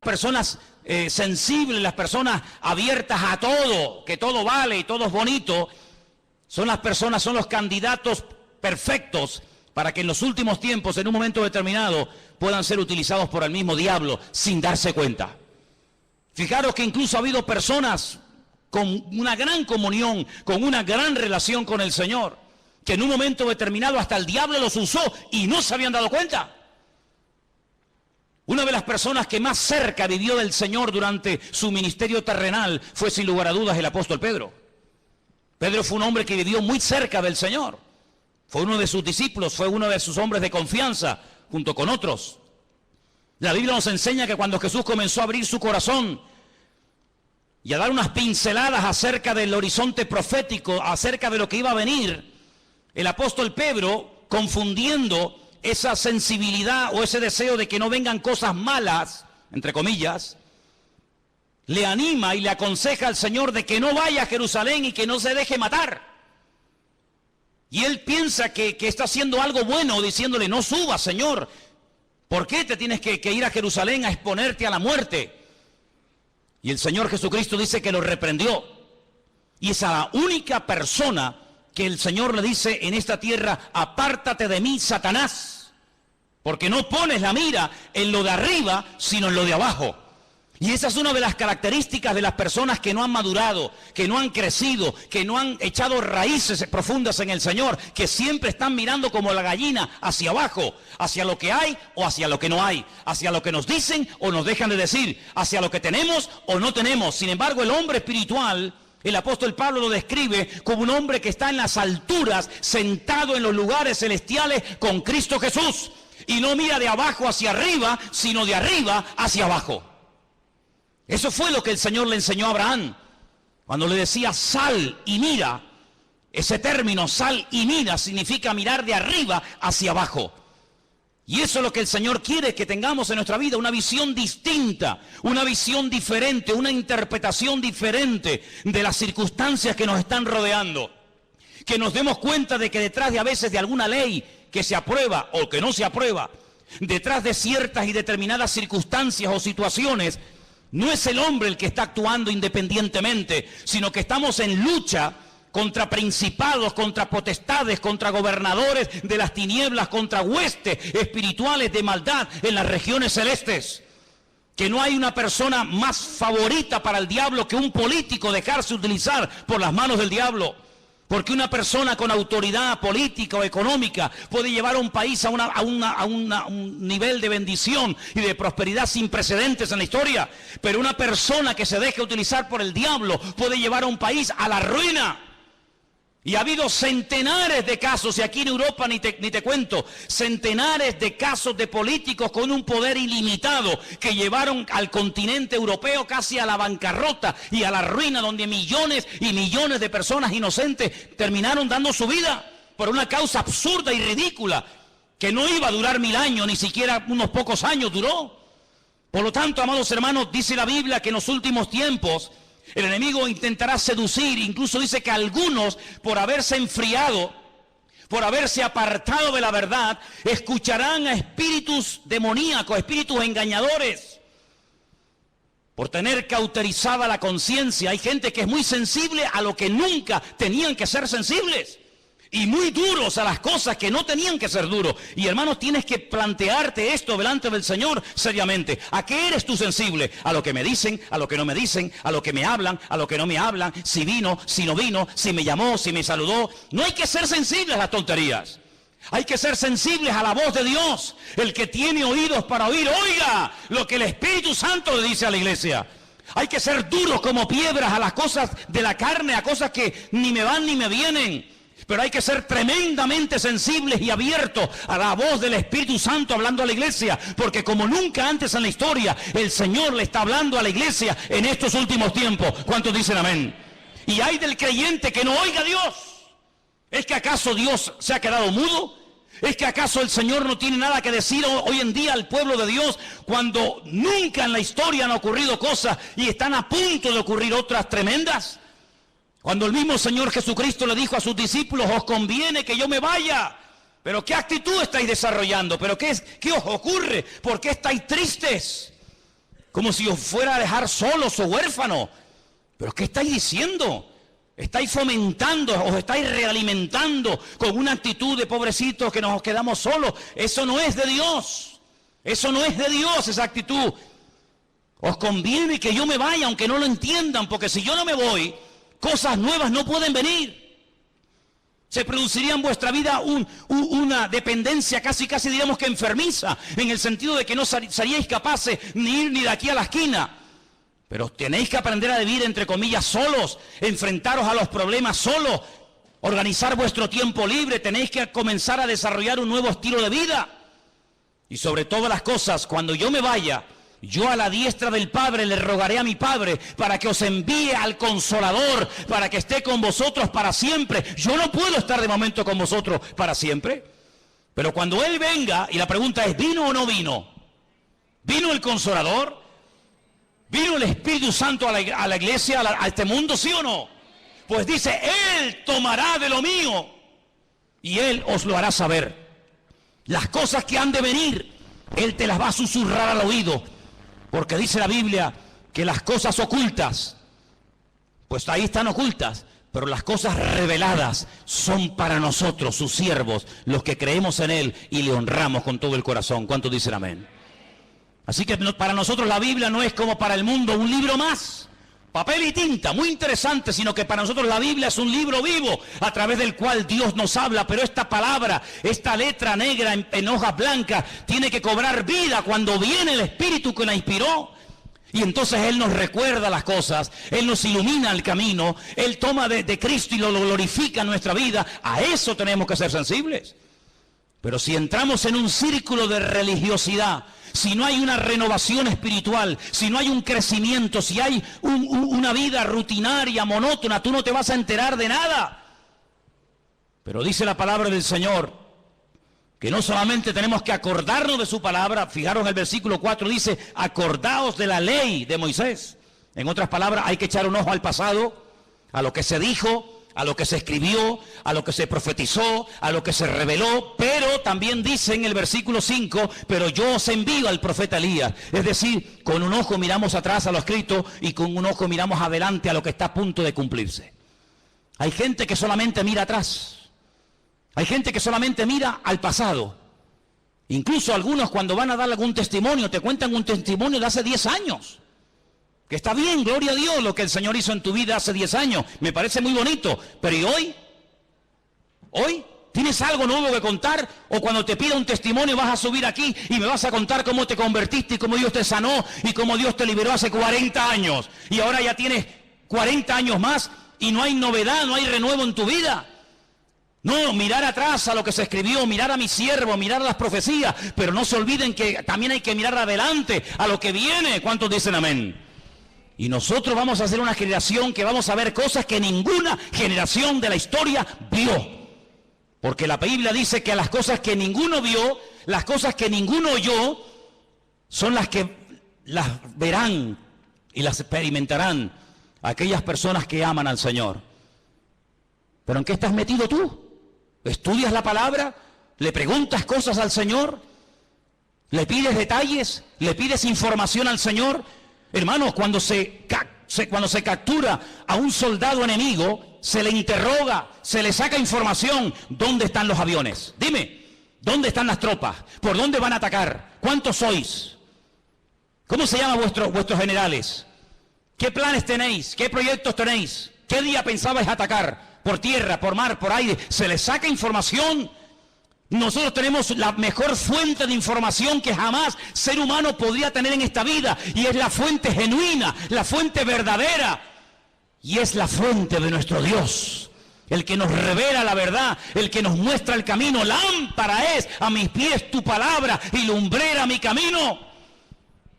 personas sensibles, las personas abiertas a todo, que todo vale y todo es bonito, son las personas, son los candidatos perfectos para que en los últimos tiempos, en un momento determinado, puedan ser utilizados por el mismo diablo sin darse cuenta. Fijaros que incluso ha habido personas con una gran comunión, con una gran relación con el Señor, que en un momento determinado hasta el diablo los usó y no se habían dado cuenta. Una de las personas que más cerca vivió del Señor durante su ministerio terrenal fue sin lugar a dudas el apóstol Pedro. Pedro fue un hombre que vivió muy cerca del Señor. Fue uno de sus discípulos, fue uno de sus hombres de confianza, junto con otros. La Biblia nos enseña que cuando Jesús comenzó a abrir su corazón y a dar unas pinceladas acerca del horizonte profético, acerca de lo que iba a venir, el apóstol Pedro, confundiendo esa sensibilidad o ese deseo de que no vengan cosas malas, entre comillas, le anima y le aconseja al Señor de que no vaya a Jerusalén y que no se deje matar. Y él piensa que está haciendo algo bueno, diciéndole, no subas, Señor. ¿Por qué te tienes que ir a Jerusalén a exponerte a la muerte? Y el Señor Jesucristo dice que lo reprendió. Y es a la única persona que el Señor le dice en esta tierra, apártate de mí, Satanás, porque no pones la mira en lo de arriba, sino en lo de abajo. Y esa es una de las características de las personas que no han madurado, que no han crecido, que no han echado raíces profundas en el Señor, que siempre están mirando como la gallina hacia abajo, hacia lo que hay o hacia lo que no hay, hacia lo que nos dicen o nos dejan de decir, hacia lo que tenemos o no tenemos. Sin embargo, el hombre espiritual, el apóstol Pablo lo describe como un hombre que está en las alturas, sentado en los lugares celestiales con Cristo Jesús. Y no mira de abajo hacia arriba, sino de arriba hacia abajo. Eso fue lo que el Señor le enseñó a Abraham. Cuando le decía sal y mira, ese término sal y mira significa mirar de arriba hacia abajo. Y eso es lo que el Señor quiere que tengamos en nuestra vida, una visión distinta, una visión diferente, una interpretación diferente de las circunstancias que nos están rodeando. Que nos demos cuenta de que detrás de a veces de alguna ley que se aprueba o que no se aprueba, detrás de ciertas y determinadas circunstancias o situaciones, no es el hombre el que está actuando independientemente, sino que estamos en lucha contra principados, contra potestades, contra gobernadores de las tinieblas, contra huestes espirituales de maldad en las regiones celestes. Que no hay una persona más favorita para el diablo que un político dejarse utilizar por las manos del diablo. Porque una persona con autoridad política o económica puede llevar a un país a un nivel de bendición y de prosperidad sin precedentes en la historia. Pero una persona que se deje utilizar por el diablo puede llevar a un país a la ruina. Y ha habido centenares de casos, y aquí en Europa ni te cuento, centenares de casos de políticos con un poder ilimitado que llevaron al continente europeo casi a la bancarrota y a la ruina, donde millones y millones de personas inocentes terminaron dando su vida por una causa absurda y ridícula que no iba a durar 1000 años, ni siquiera unos pocos años duró. Por lo tanto, amados hermanos, dice la Biblia que en los últimos tiempos el enemigo intentará seducir, incluso dice que algunos, por haberse enfriado, por haberse apartado de la verdad, escucharán a espíritus demoníacos, espíritus engañadores, por tener cauterizada la conciencia. Hay gente que es muy sensible a lo que nunca tenían que ser sensibles, y muy duros a las cosas que no tenían que ser duros. Y hermanos, tienes que plantearte esto delante del Señor seriamente. ¿A qué eres tú sensible? ¿A lo que me dicen? ¿A lo que no me dicen? ¿A lo que me hablan? ¿A lo que no me hablan? ¿Si vino? ¿Si no vino? ¿Si me llamó? ¿Si me saludó? No hay que ser sensibles a las tonterías. Hay que ser sensibles a la voz de Dios. El que tiene oídos para oír, oiga lo que el Espíritu Santo le dice a la iglesia. Hay que ser duros como piedras a las cosas de la carne, a cosas que ni me van ni me vienen. Pero hay que ser tremendamente sensibles y abiertos a la voz del Espíritu Santo hablando a la iglesia, porque como nunca antes en la historia, el Señor le está hablando a la iglesia en estos últimos tiempos. ¿Cuántos dicen amén? Y hay del creyente que no oiga a Dios. ¿Es que acaso Dios se ha quedado mudo? ¿Es que acaso el Señor no tiene nada que decir hoy en día al pueblo de Dios, cuando nunca en la historia han ocurrido cosas y están a punto de ocurrir otras tremendas? Cuando el mismo Señor Jesucristo le dijo a sus discípulos, os conviene que yo me vaya. Pero ¿qué actitud estáis desarrollando? ¿Pero qué os ocurre? ¿Por qué estáis tristes? como si os fuera a dejar solos o huérfanos. ¿Pero qué estáis diciendo? Estáis fomentando, os estáis realimentando con una actitud de pobrecitos que nos quedamos solos. Eso no es de Dios. Eso no es de Dios, esa actitud. Os conviene que yo me vaya, aunque no lo entiendan, porque si yo no me voy, cosas nuevas no pueden venir. Se produciría en vuestra vida una dependencia casi diríamos que enfermiza, en el sentido de que no seríais capaces ni ir ni de aquí a la esquina. Pero tenéis que aprender a vivir, entre comillas, solos, enfrentaros a los problemas solos, organizar vuestro tiempo libre, tenéis que comenzar a desarrollar un nuevo estilo de vida. Y sobre todas las cosas, cuando yo me vaya, yo a la diestra del Padre le rogaré a mi Padre para que os envíe al Consolador, para que esté con vosotros para siempre. Yo no puedo estar de momento con vosotros para siempre, pero cuando Él venga, y la pregunta es, ¿vino o no vino? ¿Vino el Consolador? ¿Vino el Espíritu Santo a la iglesia, a este mundo, sí o no? Pues dice, Él tomará de lo mío y Él os lo hará saber. Las cosas que han de venir, Él te las va a susurrar al oído, porque dice la Biblia que las cosas ocultas, pues ahí están ocultas, pero las cosas reveladas son para nosotros, sus siervos, los que creemos en Él y le honramos con todo el corazón. ¿Cuántos dicen amén? Así que para nosotros la Biblia no es como para el mundo un libro más, papel y tinta, muy interesante, sino que para nosotros la Biblia es un libro vivo a través del cual Dios nos habla, pero esta palabra, esta letra negra en hojas blancas, tiene que cobrar vida cuando viene el Espíritu que la inspiró. Y entonces Él nos recuerda las cosas, Él nos ilumina el camino, Él toma de Cristo y lo glorifica en nuestra vida. A eso tenemos que ser sensibles. Pero si entramos en un círculo de religiosidad, si no hay una renovación espiritual, si no hay un crecimiento, si hay una vida rutinaria, monótona, tú no te vas a enterar de nada. Pero dice la palabra del Señor que no solamente tenemos que acordarnos de su palabra, fijaros en el versículo 4, dice, acordaos de la ley de Moisés. En otras palabras, hay que echar un ojo al pasado, a lo que se dijo, a lo que se escribió, a lo que se profetizó, a lo que se reveló, pero también dice en el versículo 5, pero yo os envío al profeta Elías. Es decir, con un ojo miramos atrás a lo escrito y con un ojo miramos adelante a lo que está a punto de cumplirse. Hay gente que solamente mira atrás, hay gente que solamente mira al pasado. Incluso algunos cuando van a dar algún testimonio, te cuentan un testimonio de hace 10 años. Que está bien, gloria a Dios, lo que el Señor hizo en tu vida hace 10 años. Me parece muy bonito. Pero ¿y hoy? ¿Hoy? ¿Tienes algo nuevo que contar? O cuando te pida un testimonio vas a subir aquí y me vas a contar cómo te convertiste y cómo Dios te sanó y cómo Dios te liberó hace 40 años. Y ahora ya tienes 40 años más y no hay novedad, no hay renuevo en tu vida. No, mirar atrás a lo que se escribió, mirar a mi siervo, mirar a las profecías. Pero no se olviden que también hay que mirar adelante, a lo que viene. ¿Cuántos dicen amén? Y nosotros vamos a ser una generación que vamos a ver cosas que ninguna generación de la historia vio. Porque la Biblia dice que las cosas que ninguno vio, las cosas que ninguno oyó, son las que las verán y las experimentarán aquellas personas que aman al Señor. ¿Pero en qué estás metido tú? ¿Estudias la palabra? ¿Le preguntas cosas al Señor? ¿Le pides detalles? ¿Le pides información al Señor? Hermanos, cuando se captura a un soldado enemigo, se le interroga, se le saca información. ¿Dónde están los aviones? Dime, ¿dónde están las tropas? ¿Por dónde van a atacar? ¿Cuántos sois? ¿Cómo se llaman vuestros generales? ¿Qué planes tenéis? ¿Qué proyectos tenéis? ¿Qué día pensabais atacar? ¿Por tierra, por mar, por aire? Se le saca información. Nosotros tenemos la mejor fuente de información que jamás ser humano podría tener en esta vida, y es la fuente genuina, la fuente verdadera, y es la fuente de nuestro Dios, el que nos revela la verdad, el que nos muestra el camino. Lámpara es a mis pies tu palabra y lumbrera mi camino.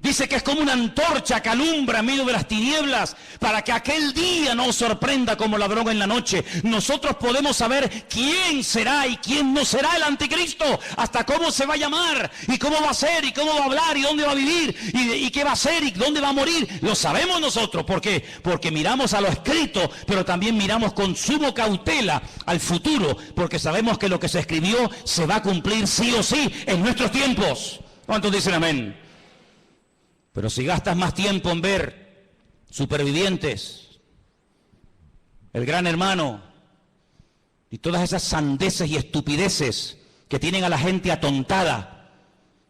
Dice que es como una antorcha que alumbra en medio de las tinieblas, para que aquel día no os sorprenda como ladrón en la noche. Nosotros podemos saber quién será y quién no será el anticristo, hasta cómo se va a llamar, y cómo va a ser, y cómo va a hablar, y dónde va a vivir, y qué va a hacer, y dónde va a morir. Lo sabemos nosotros. ¿Por qué? Porque miramos a lo escrito, pero también miramos con suma cautela al futuro, porque sabemos que lo que se escribió se va a cumplir sí o sí en nuestros tiempos. ¿Cuántos dicen amén? Pero si gastas más tiempo en ver Supervivientes, El Gran Hermano y todas esas sandeces y estupideces que tienen a la gente atontada,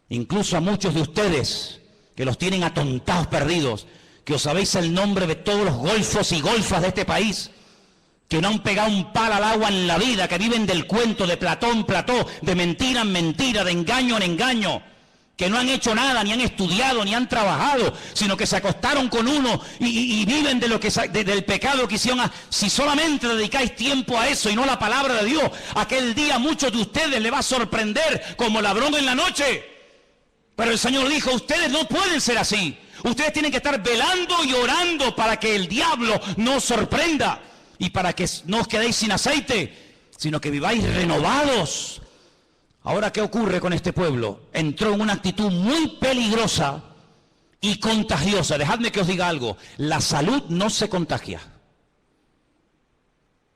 incluso a muchos de ustedes que los tienen atontados perdidos, que os sabéis el nombre de todos los golfos y golfas de este país, que no han pegado un palo al agua en la vida, que viven del cuento, de plató en plató, de mentira en mentira, de engaño en engaño, que no han hecho nada, ni han estudiado, ni han trabajado, sino que se acostaron con uno y viven de lo que del pecado que hicieron. Si solamente dedicáis tiempo a eso y no a la palabra de Dios, aquel día a muchos de ustedes les va a sorprender como ladrón en la noche. Pero el Señor dijo, ustedes no pueden ser así. Ustedes tienen que estar velando y orando para que el diablo no os sorprenda y para que no os quedéis sin aceite, sino que viváis renovados. Ahora, ¿qué ocurre con este pueblo? Entró en una actitud muy peligrosa y contagiosa. Dejadme que os diga algo. La salud no se contagia.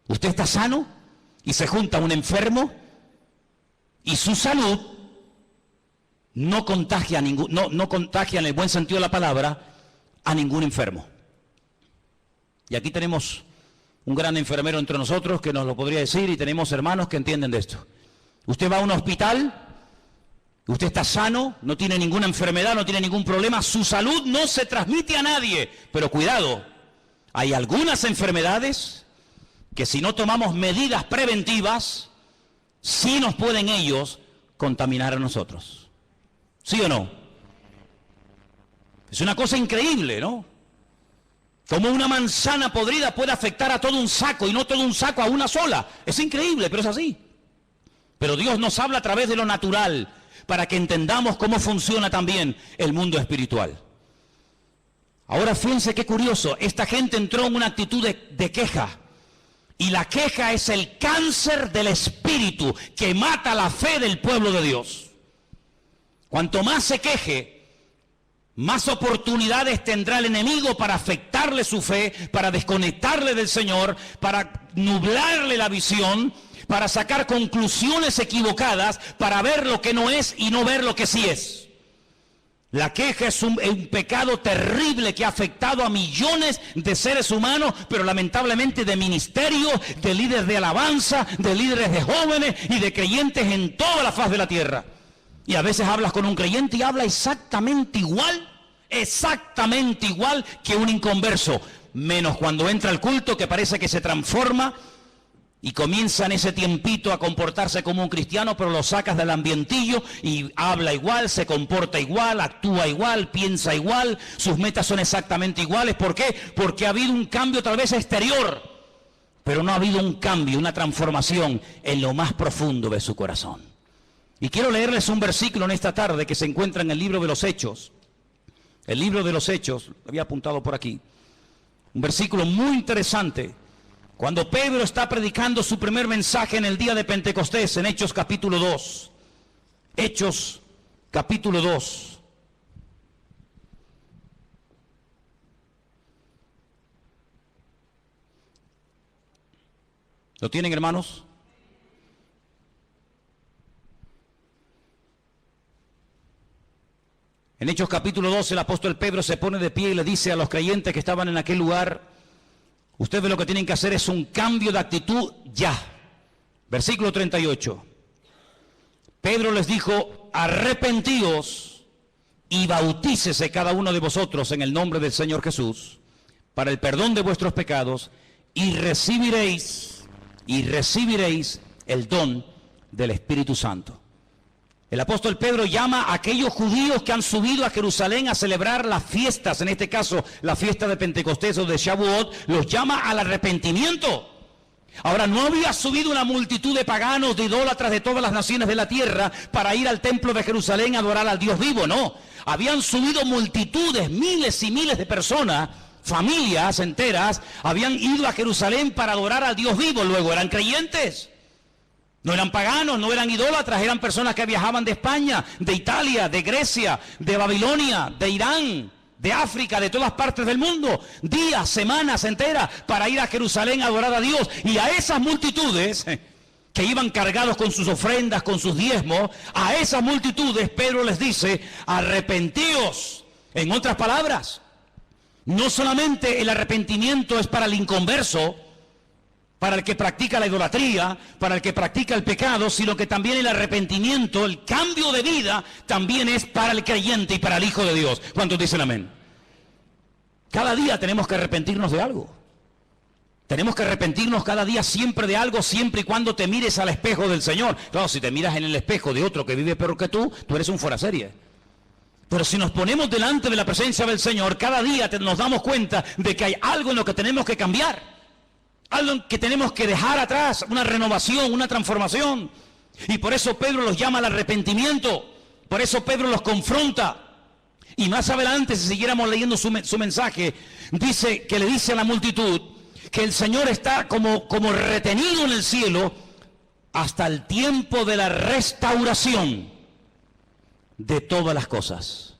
Usted está sano y se junta un enfermo y su salud no contagia no contagia en el buen sentido de la palabra a ningún enfermo. Y aquí tenemos un gran enfermero entre nosotros que nos lo podría decir, y tenemos hermanos que entienden de esto. Usted va a un hospital, usted está sano, no tiene ninguna enfermedad, no tiene ningún problema, su salud no se transmite a nadie. Pero cuidado, hay algunas enfermedades que si no tomamos medidas preventivas, sí nos pueden ellos contaminar a nosotros. ¿Sí o no? Es una cosa increíble, ¿no? Como una manzana podrida puede afectar a todo un saco y no todo un saco a una sola. Es increíble, pero es así. Pero Dios nos habla a través de lo natural para que entendamos cómo funciona también el mundo espiritual. Ahora fíjense qué curioso, esta gente entró en una actitud de queja. Y la queja es el cáncer del espíritu que mata la fe del pueblo de Dios. Cuanto más se queje, más oportunidades tendrá el enemigo para afectarle su fe, para desconectarle del Señor, para nublarle la visión, para sacar conclusiones equivocadas, para ver lo que no es y no ver lo que sí es. La queja es un pecado terrible que ha afectado a millones de seres humanos, pero lamentablemente de ministerios, de líderes de alabanza, de líderes de jóvenes y de creyentes en toda la faz de la tierra. Y a veces hablas con un creyente y habla exactamente igual que un inconverso, menos cuando entra al culto, que parece que se transforma y comienza en ese tiempito a comportarse como un cristiano, pero lo sacas del ambientillo y habla igual, se comporta igual, actúa igual, piensa igual, sus metas son exactamente iguales. ¿Por qué? Porque ha habido un cambio tal vez exterior, pero no ha habido un cambio, una transformación en lo más profundo de su corazón. Y quiero leerles un versículo en esta tarde que se encuentra en el libro de los Hechos. El libro de los Hechos, lo había apuntado por aquí. Un versículo muy interesante. Cuando Pedro está predicando su primer mensaje en el día de Pentecostés, en Hechos capítulo 2. Hechos capítulo 2. ¿Lo tienen, hermanos? En Hechos capítulo 12 el apóstol Pedro se pone de pie y le dice a los creyentes que estaban en aquel lugar: ustedes lo que tienen que hacer es un cambio de actitud ya. Versículo 38. Pedro les dijo: arrepentíos y bautícese cada uno de vosotros en el nombre del Señor Jesús para el perdón de vuestros pecados y recibiréis el don del Espíritu Santo. El apóstol Pedro llama a aquellos judíos que han subido a Jerusalén a celebrar las fiestas, en este caso la fiesta de Pentecostés o de Shavuot, los llama al arrepentimiento. Ahora, no había subido una multitud de paganos, de idólatras de todas las naciones de la tierra para ir al templo de Jerusalén a adorar al Dios vivo, no. Habían subido multitudes, miles y miles de personas, familias enteras, habían ido a Jerusalén para adorar al Dios vivo, luego eran creyentes. No eran paganos, no eran idólatras, eran personas que viajaban de España, de Italia, de Grecia, de Babilonia, de Irán, de África, de todas partes del mundo, días, semanas enteras para ir a Jerusalén a adorar a Dios. Y a esas multitudes que iban cargados con sus ofrendas, con sus diezmos, a esas multitudes Pedro les dice: arrepentíos, En otras palabras, no solamente el arrepentimiento es para el inconverso, para el que practica la idolatría, para el que practica el pecado, sino que también el arrepentimiento, el cambio de vida, también es para el creyente y para el Hijo de Dios. ¿Cuántos dicen amén? Cada día tenemos que arrepentirnos de algo. Tenemos que arrepentirnos cada día siempre de algo, siempre y cuando te mires al espejo del Señor. Claro, si te miras en el espejo de otro que vive peor que tú eres un fuera serie. Pero si nos ponemos delante de la presencia del Señor, cada día nos damos cuenta de que hay algo en lo que tenemos que cambiar. Algo que tenemos que dejar atrás, una renovación, una transformación. Y por eso Pedro los llama al arrepentimiento. Por eso Pedro los confronta. Y más adelante, si siguiéramos leyendo su mensaje, dice que le dice a la multitud que el Señor está como retenido en el cielo hasta el tiempo de la restauración de todas las cosas.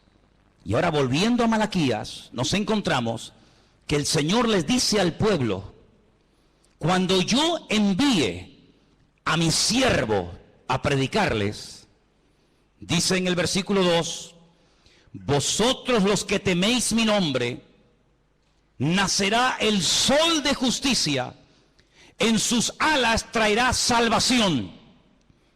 Y ahora, volviendo a Malaquías, nos encontramos que el Señor les dice al pueblo: cuando yo envíe a mi siervo a predicarles, dice en el versículo 2, vosotros los que teméis mi nombre, nacerá el sol de justicia, en sus alas traerá salvación.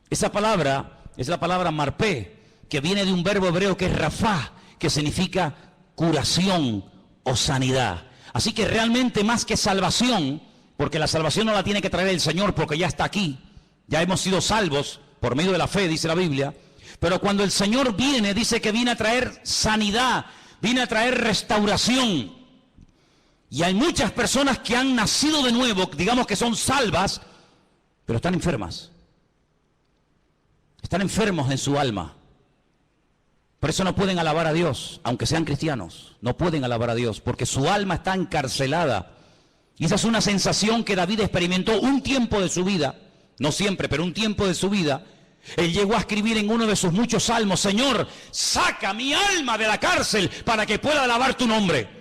Esa palabra es la palabra marpé, que viene de un verbo hebreo que es rafá, que significa curación o sanidad. Así que realmente más que salvación, porque la salvación no la tiene que traer el Señor porque ya está aquí, ya hemos sido salvos por medio de la fe, dice la Biblia, pero cuando el Señor viene, dice que viene a traer sanidad, viene a traer restauración. Y hay muchas personas que han nacido de nuevo, digamos que son salvas, pero están enfermas. Están enfermos en su alma. Por eso no pueden alabar a Dios, aunque sean cristianos. No pueden alabar a Dios, porque su alma está encarcelada. Y esa es una sensación que David experimentó un tiempo de su vida, no siempre, pero un tiempo de su vida. Él llegó a escribir en uno de sus muchos salmos: Señor, saca mi alma de la cárcel para que pueda alabar tu nombre.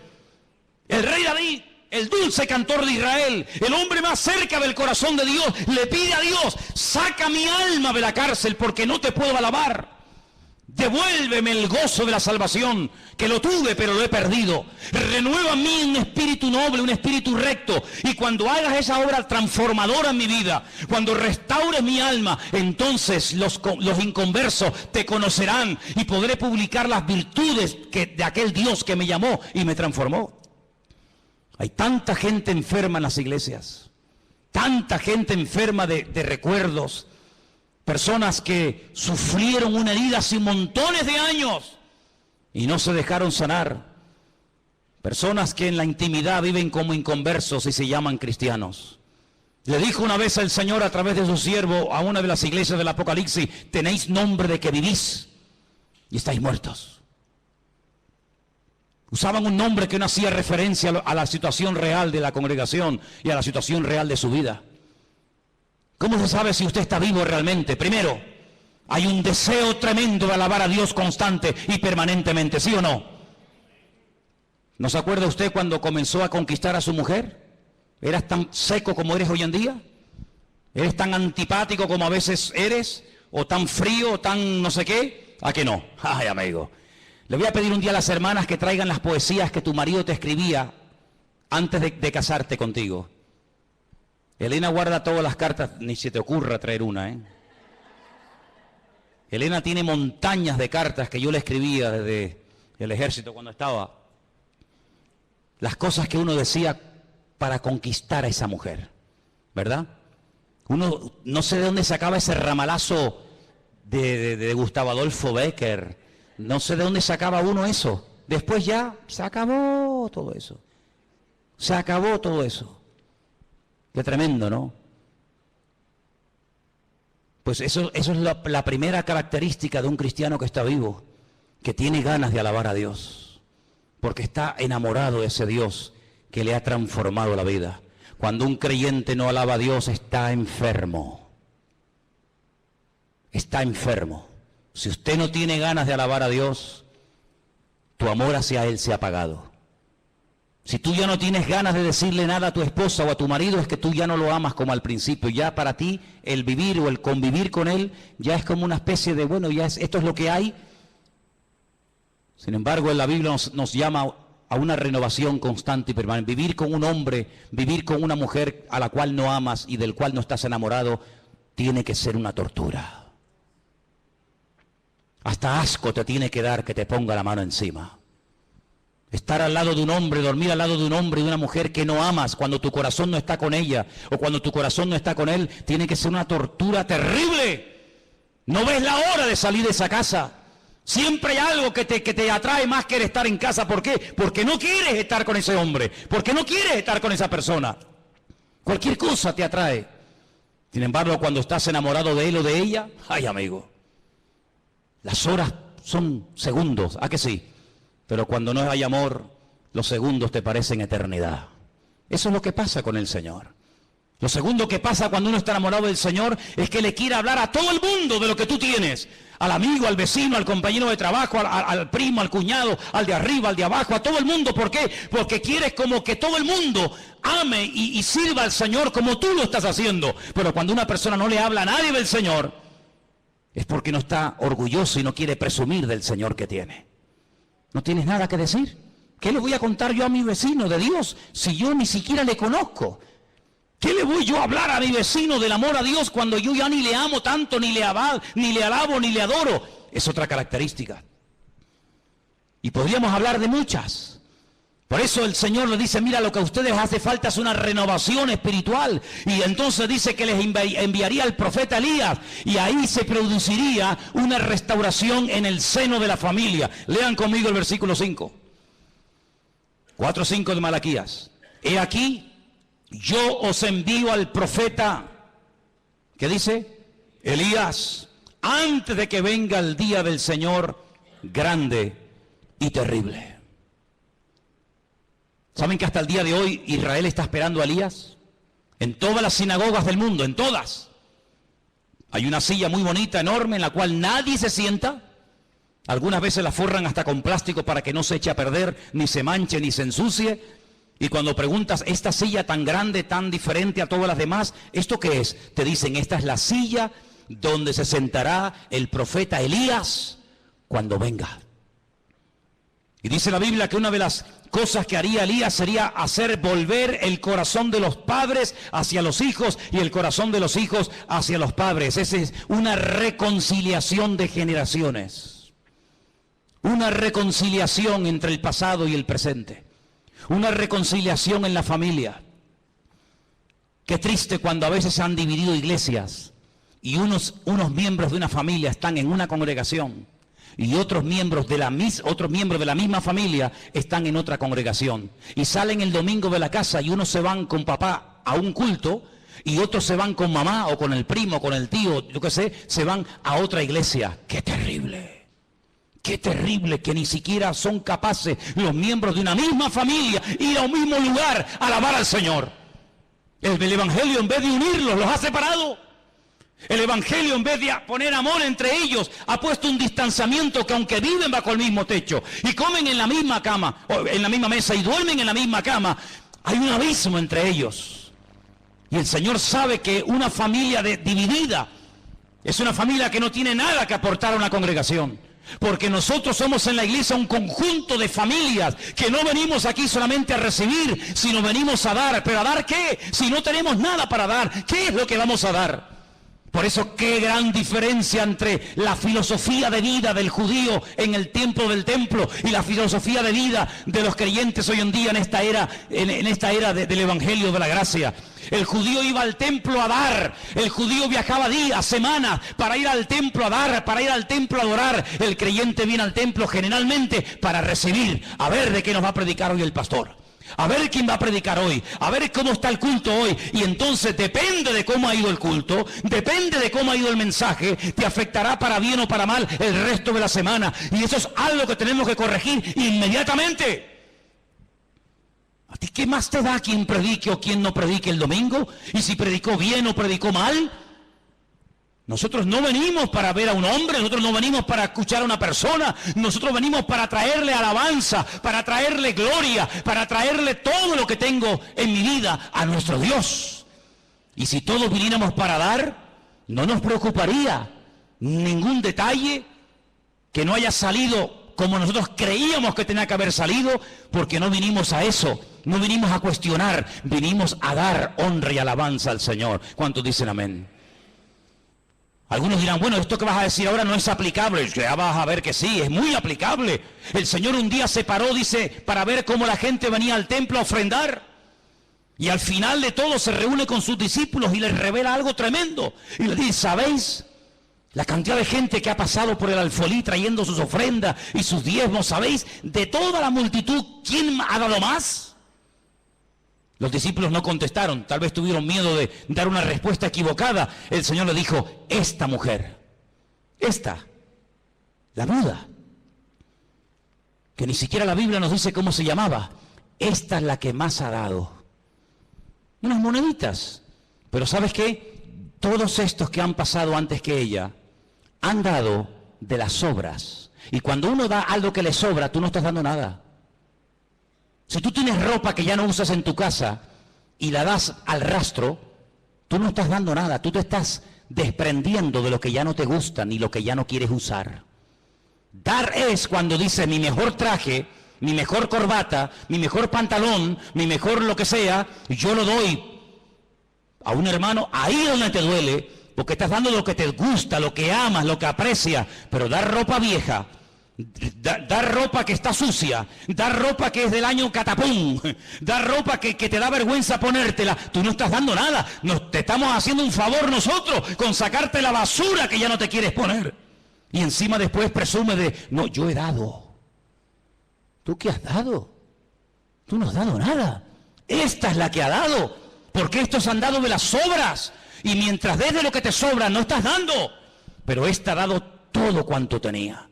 El rey David, el dulce cantor de Israel, el hombre más cerca del corazón de Dios, le pide a Dios: saca mi alma de la cárcel porque no te puedo alabar. Devuélveme el gozo de la salvación, que lo tuve pero lo he perdido. Renueva en mí un espíritu noble, un espíritu recto. Y cuando hagas esa obra transformadora en mi vida, cuando restaures mi alma, entonces los inconversos te conocerán y podré publicar las virtudes de aquel Dios que me llamó y me transformó. Hay tanta gente enferma en las iglesias, tanta gente enferma de recuerdos, personas que sufrieron una herida hace montones de años y no se dejaron sanar, personas que en la intimidad viven como inconversos y se llaman cristianos. Le dijo una vez el Señor a través de su siervo a una de las iglesias del Apocalipsis: tenéis nombre de que vivís y estáis muertos. Usaban un nombre que no hacía referencia a la situación real de la congregación y a la situación real de su vida. ¿Cómo se sabe si usted está vivo realmente? Primero, hay un deseo tremendo de alabar a Dios constante y permanentemente, ¿sí o no? ¿No se acuerda usted cuando comenzó a conquistar a su mujer? ¿Eras tan seco como eres hoy en día? ¿Eres tan antipático como a veces eres? ¿O tan frío, o tan no sé qué? ¿A que no? Ay, amigo. Le voy a pedir un día a las hermanas que traigan las poesías que tu marido te escribía antes de casarte contigo. Elena guarda todas las cartas, ni se te ocurra traer una, ¿eh? Elena tiene montañas de cartas que yo le escribía desde el ejército cuando estaba. Las cosas que uno decía para conquistar a esa mujer, ¿verdad? Uno no sé de dónde sacaba ese ramalazo de Gustavo Adolfo Bécquer. No sé de dónde sacaba uno eso. Después ya se acabó todo eso. Se acabó todo eso. Qué tremendo, ¿no? Pues eso es la primera característica de un cristiano que está vivo, que tiene ganas de alabar a Dios, porque está enamorado de ese Dios que le ha transformado la vida. Cuando un creyente no alaba a Dios, está enfermo. Está enfermo. Si usted no tiene ganas de alabar a Dios, tu amor hacia Él se ha apagado. Si tú ya no tienes ganas de decirle nada a tu esposa o a tu marido, es que tú ya no lo amas como al principio. Ya para ti el vivir o el convivir con Él ya es como una especie de, bueno, esto es lo que hay. Sin embargo, en la Biblia nos llama a una renovación constante y permanente. Vivir con un hombre, vivir con una mujer a la cual no amas y del cual no estás enamorado, tiene que ser una tortura. Hasta asco te tiene que dar que te ponga la mano encima. Estar al lado de un hombre, dormir al lado de un hombre y de una mujer que no amas cuando tu corazón no está con ella o cuando tu corazón no está con él, tiene que ser una tortura terrible. No ves la hora de salir de esa casa. Siempre hay algo que te atrae más que el estar en casa. ¿Por qué? Porque no quieres estar con ese hombre, porque no quieres estar con esa persona. Cualquier cosa te atrae. Sin embargo, cuando estás enamorado de él o de ella, ay amigo, las horas son segundos, ¿a que sí? Pero cuando no hay amor, los segundos te parecen eternidad. Eso es lo que pasa con el Señor. Lo segundo que pasa cuando uno está enamorado del Señor es que le quiere hablar a todo el mundo de lo que tú tienes. Al amigo, al vecino, al compañero de trabajo, al primo, al cuñado, al de arriba, al de abajo, a todo el mundo. ¿Por qué? Porque quieres como que todo el mundo ame y sirva al Señor como tú lo estás haciendo. Pero cuando una persona no le habla a nadie del Señor, es porque no está orgulloso y no quiere presumir del Señor que tiene. ¿No tienes nada que decir? ¿Qué le voy a contar yo a mi vecino de Dios si yo ni siquiera le conozco? ¿Qué le voy yo a hablar a mi vecino del amor a Dios cuando yo ya ni le amo tanto, ni le alabo, ni le adoro? Es otra característica. Y podríamos hablar de muchas. Por eso el Señor le dice, mira, lo que a ustedes hace falta es una renovación espiritual. Y entonces dice que les enviaría al profeta Elías. Y ahí se produciría una restauración en el seno de la familia. Lean conmigo el versículo 5. 4:5 de Malaquías. He aquí, yo os envío al profeta, ¿qué dice? Elías, antes de que venga el día del Señor grande y terrible. ¿Saben que hasta el día de hoy Israel está esperando a Elías? En todas las sinagogas del mundo, en todas. Hay una silla muy bonita, enorme, en la cual nadie se sienta. Algunas veces la forran hasta con plástico para que no se eche a perder, ni se manche, ni se ensucie. Y cuando preguntas, esta silla tan grande, tan diferente a todas las demás, ¿esto qué es? Te dicen, esta es la silla donde se sentará el profeta Elías cuando venga. Y dice la Biblia que una de las cosas que haría Elías sería hacer volver el corazón de los padres hacia los hijos y el corazón de los hijos hacia los padres. Esa es una reconciliación de generaciones. Una reconciliación entre el pasado y el presente. Una reconciliación en la familia. Qué triste cuando a veces se han dividido iglesias y unos miembros de una familia están en una congregación y otros miembros de la misma familia están en otra congregación. Y salen el domingo de la casa y unos se van con papá a un culto y otros se van con mamá o con el primo, con el tío, yo qué sé, se van a otra iglesia. ¡Qué terrible! Qué terrible que ni siquiera son capaces los miembros de una misma familia ir a un mismo lugar a alabar al Señor. El Evangelio, en vez de unirlos, los ha separado. El Evangelio, en vez de poner amor entre ellos, ha puesto un distanciamiento que aunque viven bajo el mismo techo y comen en la misma cama, o en la misma mesa y duermen en la misma cama, hay un abismo entre ellos. Y el Señor sabe que una familia dividida es una familia que no tiene nada que aportar a una congregación. Porque nosotros somos en la iglesia un conjunto de familias que no venimos aquí solamente a recibir, sino venimos a dar. ¿Pero a dar qué? Si no tenemos nada para dar, ¿qué es lo que vamos a dar? Por eso, qué gran diferencia entre la filosofía de vida del judío en el tiempo del templo y la filosofía de vida de los creyentes hoy en día en esta era del Evangelio de la Gracia. El judío iba al templo a dar, el judío viajaba días, semanas para ir al templo a dar, para ir al templo a adorar. El creyente viene al templo generalmente para recibir, a ver de qué nos va a predicar hoy el pastor. A ver quién va a predicar hoy, a ver cómo está el culto hoy. Y entonces depende de cómo ha ido el culto, depende de cómo ha ido el mensaje, te afectará para bien o para mal el resto de la semana. Y eso es algo que tenemos que corregir inmediatamente. ¿A ti qué más te da quién predique o quién no predique el domingo? ¿Y si predicó bien o predicó mal? Nosotros no venimos para ver a un hombre, nosotros no venimos para escuchar a una persona, nosotros venimos para traerle alabanza, para traerle gloria, para traerle todo lo que tengo en mi vida a nuestro Dios. Y si todos viniéramos para dar, no nos preocuparía ningún detalle que no haya salido como nosotros creíamos que tenía que haber salido, porque no vinimos a eso, no vinimos a cuestionar, vinimos a dar honra y alabanza al Señor. ¿Cuántos dicen amén? Algunos dirán, bueno, esto que vas a decir ahora no es aplicable. Ya vas a ver que sí, es muy aplicable. El Señor un día se paró, dice, para ver cómo la gente venía al templo a ofrendar. Y al final de todo se reúne con sus discípulos y les revela algo tremendo. Y les dice, ¿sabéis? La cantidad de gente que ha pasado por el alfolí trayendo sus ofrendas y sus diezmos, ¿sabéis? De toda la multitud, ¿quién ha dado más? Los discípulos no contestaron, tal vez tuvieron miedo de dar una respuesta equivocada. El Señor le dijo, esta mujer, esta, la viuda, que ni siquiera la Biblia nos dice cómo se llamaba, esta es la que más ha dado. Unas moneditas. Pero ¿sabes qué? Todos estos que han pasado antes que ella han dado de las sobras. Y cuando uno da algo que le sobra, tú no estás dando nada. Si tú tienes ropa que ya no usas en tu casa y la das al rastro, tú no estás dando nada, tú te estás desprendiendo de lo que ya no te gusta ni lo que ya no quieres usar. Dar es cuando dice mi mejor traje, mi mejor corbata, mi mejor pantalón, mi mejor lo que sea, yo lo doy a un hermano ahí donde te duele, porque estás dando lo que te gusta, lo que amas, lo que aprecias, pero dar ropa vieja, dar ropa que está sucia, dar ropa que es del año catapum, dar ropa que te da vergüenza ponértela, tú no estás dando nada, te estamos haciendo un favor nosotros con sacarte la basura que ya no te quieres poner. Y encima después presume de, no, yo he dado. ¿Tú qué has dado? Tú no has dado nada. Esta es la que ha dado, porque estos han dado de las sobras, y mientras des de lo que te sobra no estás dando, pero esta ha dado todo cuanto tenía.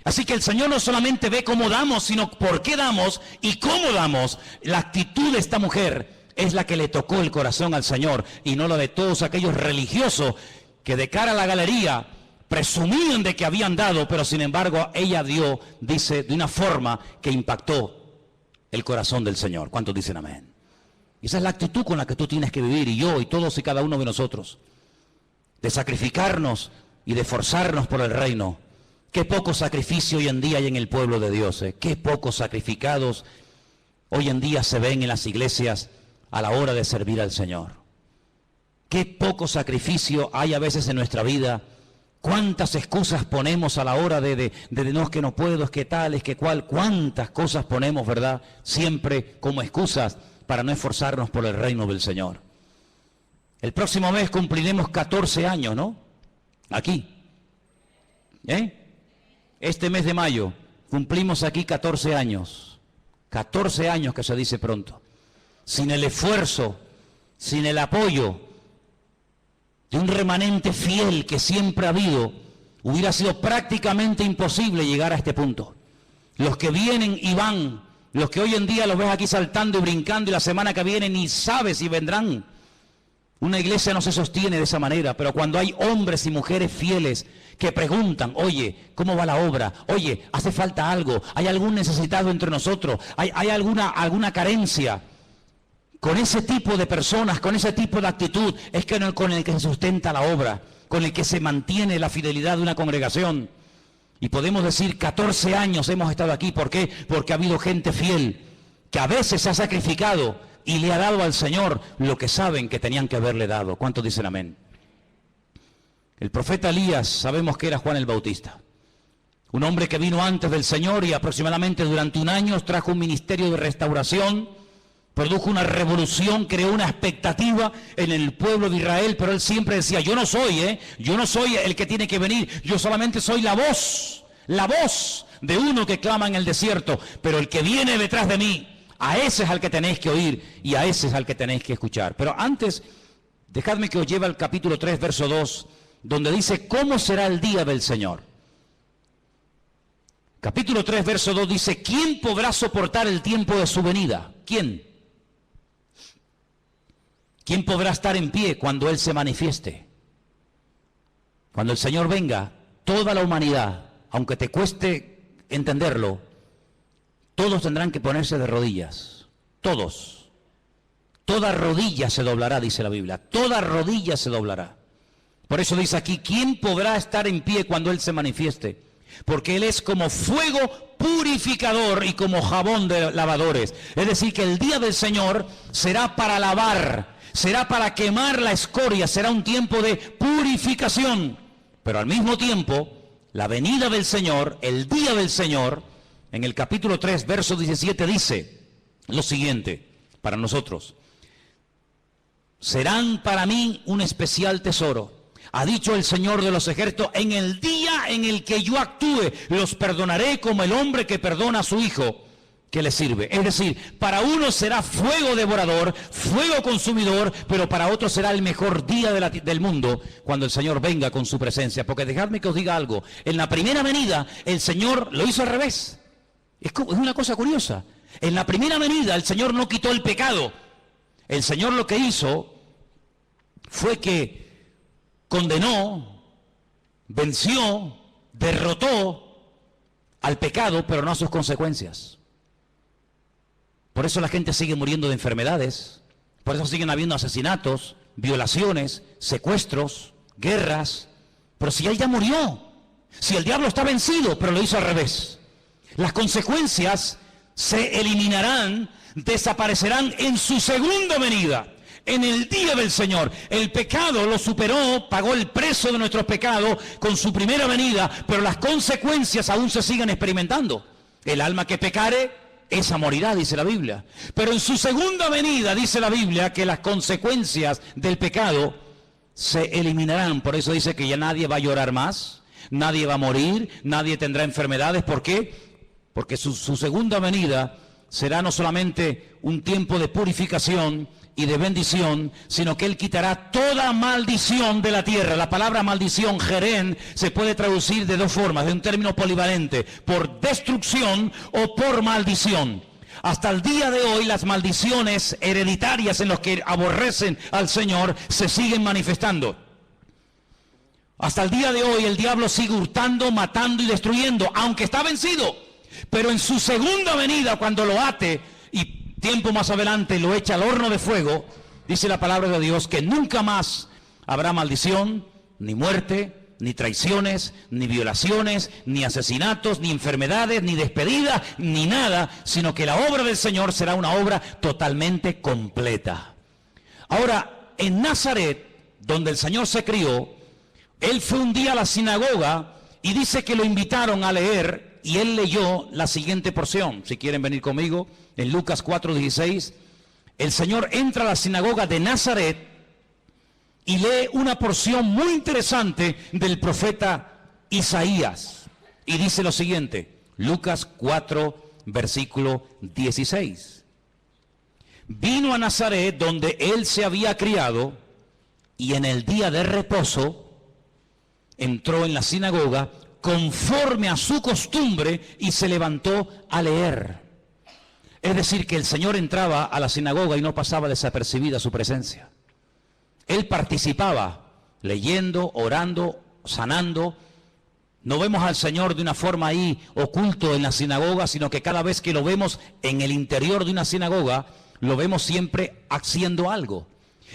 Así que el Señor no solamente ve cómo damos, sino por qué damos y cómo damos. La actitud de esta mujer es la que le tocó el corazón al Señor y no la de todos aquellos religiosos que de cara a la galería presumían de que habían dado, pero sin embargo ella dio, dice, de una forma que impactó el corazón del Señor. ¿Cuántos dicen amén? Esa es la actitud con la que tú tienes que vivir, y yo y todos y cada uno de nosotros, de sacrificarnos y de esforzarnos por el reino. Qué poco sacrificio hoy en día hay en el pueblo de Dios, qué pocos sacrificados hoy en día se ven en las iglesias a la hora de servir al Señor. Qué poco sacrificio hay a veces en nuestra vida. Cuántas excusas ponemos a la hora de no, es que no puedo, es que tal, es que cual. Cuántas cosas ponemos, ¿verdad? Siempre como excusas para no esforzarnos por el reino del Señor. El próximo mes cumpliremos 14 años, ¿no? Aquí. Este mes de mayo cumplimos aquí 14 años. 14 años que se dice pronto. Sin el esfuerzo, sin el apoyo de un remanente fiel que siempre ha habido, hubiera sido prácticamente imposible llegar a este punto. Los que vienen y van, los que hoy en día los ves aquí saltando y brincando y la semana que viene ni sabes si vendrán. Una iglesia no se sostiene de esa manera, pero cuando hay hombres y mujeres fieles que preguntan, oye, ¿cómo va la obra? Oye, ¿hace falta algo? ¿Hay algún necesitado entre nosotros? ¿Hay alguna carencia? Con ese tipo de personas, con ese tipo de actitud, es que con el que se sustenta la obra, con el que se mantiene la fidelidad de una congregación. Y podemos decir, 14 años hemos estado aquí. ¿Por qué? Porque ha habido gente fiel, que a veces se ha sacrificado y le ha dado al Señor lo que saben que tenían que haberle dado. ¿Cuántos dicen amén? El profeta Elías, sabemos que era Juan el Bautista. Un hombre que vino antes del Señor y aproximadamente durante un año trajo un ministerio de restauración, produjo una revolución, creó una expectativa en el pueblo de Israel, pero él siempre decía, yo no soy el que tiene que venir, yo solamente soy la voz de uno que clama en el desierto, pero el que viene detrás de mí, a ese es al que tenéis que oír y a ese es al que tenéis que escuchar. Pero antes, dejadme que os lleve al capítulo 3, verso 2, donde dice, ¿cómo será el día del Señor? Capítulo 3, verso 2 dice, ¿quién podrá soportar el tiempo de su venida? ¿Quién? ¿Quién podrá estar en pie cuando Él se manifieste? Cuando el Señor venga, toda la humanidad, aunque te cueste entenderlo, todos tendrán que ponerse de rodillas. Todos. Toda rodilla se doblará, dice la Biblia. Toda rodilla se doblará. Por eso dice aquí, ¿quién podrá estar en pie cuando Él se manifieste? porque Él es como fuego purificador y como jabón de lavadores. Es decir, que el día del Señor será para lavar, será para quemar la escoria, será un tiempo de purificación. Pero al mismo tiempo, la venida del Señor, el día del Señor, en el capítulo 3, verso 17, dice lo siguiente para nosotros: serán para mí un especial tesoro, ha dicho el Señor de los ejércitos, en el día en el que yo actúe, los perdonaré como el hombre que perdona a su hijo que le sirve. Es decir, para uno será fuego devorador, fuego consumidor, pero para otros será el mejor día del mundo cuando el Señor venga con su presencia. Porque dejadme que os diga algo, en la primera venida el Señor lo hizo al revés. Es una cosa curiosa. En la primera venida el Señor no quitó el pecado. El Señor lo que hizo fue que condenó, venció, derrotó al pecado, pero no a sus consecuencias. Por eso la gente sigue muriendo de enfermedades, por eso siguen habiendo asesinatos, violaciones, secuestros, guerras. Pero si Él ya murió, si el diablo está vencido, pero lo hizo al revés. Las consecuencias se eliminarán, desaparecerán en su segunda venida. En el día del Señor. El pecado lo superó, pagó el precio de nuestros pecados con su primera venida, pero las consecuencias aún se siguen experimentando. El alma que pecare, esa morirá, dice la Biblia. Pero en su segunda venida dice la Biblia que las consecuencias del pecado se eliminarán. Por eso dice que ya nadie va a llorar más, nadie va a morir, nadie tendrá enfermedades. ¿Por qué? Porque su segunda venida será no solamente un tiempo de purificación y de bendición, sino que Él quitará toda maldición de la tierra. La palabra maldición, jerén, se puede traducir de dos formas, de un término polivalente: por destrucción o por maldición. Hasta el día de hoy las maldiciones hereditarias en los que aborrecen al Señor se siguen manifestando. Hasta el día de hoy el diablo sigue hurtando, matando y destruyendo, aunque está vencido. Pero en su segunda venida, cuando lo ate y tiempo más adelante lo echa al horno de fuego, dice la palabra de Dios que nunca más habrá maldición, ni muerte, ni traiciones, ni violaciones, ni asesinatos, ni enfermedades, ni despedidas, ni nada, sino que la obra del Señor será una obra totalmente completa. Ahora, en Nazaret, donde el Señor se crió, Él fue un día a la sinagoga y dice que lo invitaron a leer, y Él leyó la siguiente porción. Si quieren venir conmigo, en Lucas 4:16, el Señor entra a la sinagoga de Nazaret y lee una porción muy interesante del profeta Isaías. Y dice lo siguiente, Lucas 4, versículo 16. Vino a Nazaret, donde Él se había criado, y en el día de reposo entró en la sinagoga conforme a su costumbre y se levantó a leer. Es decir, que el Señor entraba a la sinagoga y no pasaba desapercibida su presencia. Él participaba, leyendo, orando, sanando. No vemos al Señor de una forma ahí oculto en la sinagoga, sino que cada vez que lo vemos en el interior de una sinagoga, lo vemos siempre haciendo algo.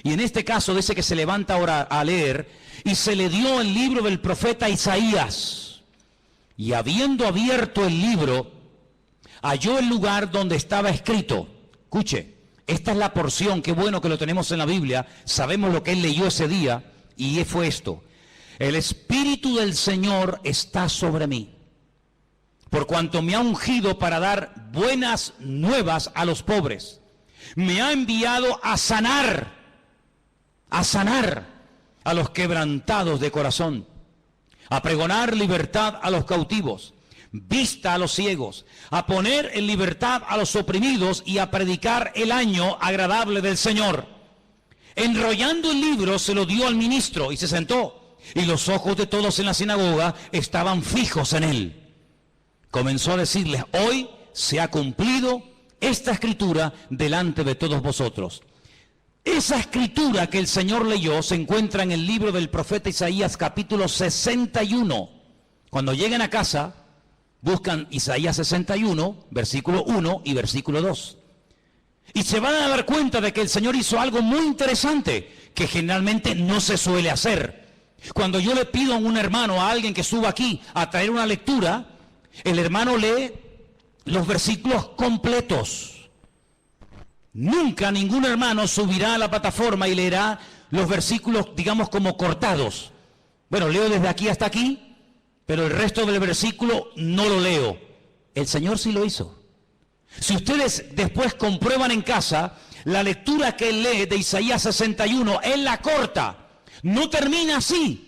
Y en este caso dice que se levanta ahora a leer y se le dio el libro del profeta Isaías. Y habiendo abierto el libro, halló el lugar donde estaba escrito. Escuche, esta es la porción, qué bueno que lo tenemos en la Biblia, sabemos lo que Él leyó ese día, y fue esto: el Espíritu del Señor está sobre mí, por cuanto me ha ungido para dar buenas nuevas a los pobres. Me ha enviado a sanar a los quebrantados de corazón, a pregonar libertad a los cautivos, vista a los ciegos, a poner en libertad a los oprimidos y a predicar el año agradable del Señor. Enrollando el libro se lo dio al ministro y se sentó, y los ojos de todos en la sinagoga estaban fijos en él. Comenzó a decirles: hoy se ha cumplido esta escritura delante de todos vosotros. Esa escritura que el Señor leyó se encuentra en el libro del profeta Isaías, capítulo 61. Cuando lleguen a casa, buscan Isaías 61, versículo 1 y versículo 2. Y se van a dar cuenta de que el Señor hizo algo muy interesante, que generalmente no se suele hacer. Cuando yo le pido a un hermano, a alguien que suba aquí a traer una lectura, el hermano lee los versículos completos. Nunca ningún hermano subirá a la plataforma y leerá los versículos, digamos, como cortados. Bueno, leo desde aquí hasta aquí, pero el resto del versículo no lo leo. El Señor sí lo hizo. Si ustedes después comprueban en casa, la lectura que él lee de Isaías 61, él la corta. No termina así.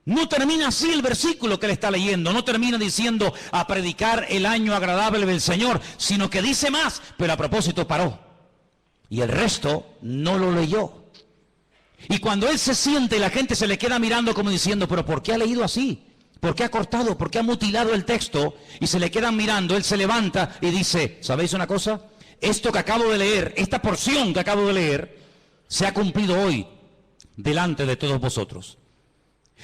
No termina así el versículo que él está leyendo. No termina diciendo a predicar el año agradable del Señor, sino que dice más, pero a propósito paró. Y el resto no lo leyó. Y cuando él se siente, la gente se le queda mirando como diciendo, pero ¿por qué ha leído así? ¿Por qué ha cortado? ¿Por qué ha mutilado el texto? Y se le quedan mirando, él se levanta y dice, ¿sabéis una cosa? Esto que acabo de leer, esta porción que acabo de leer, se ha cumplido hoy delante de todos vosotros.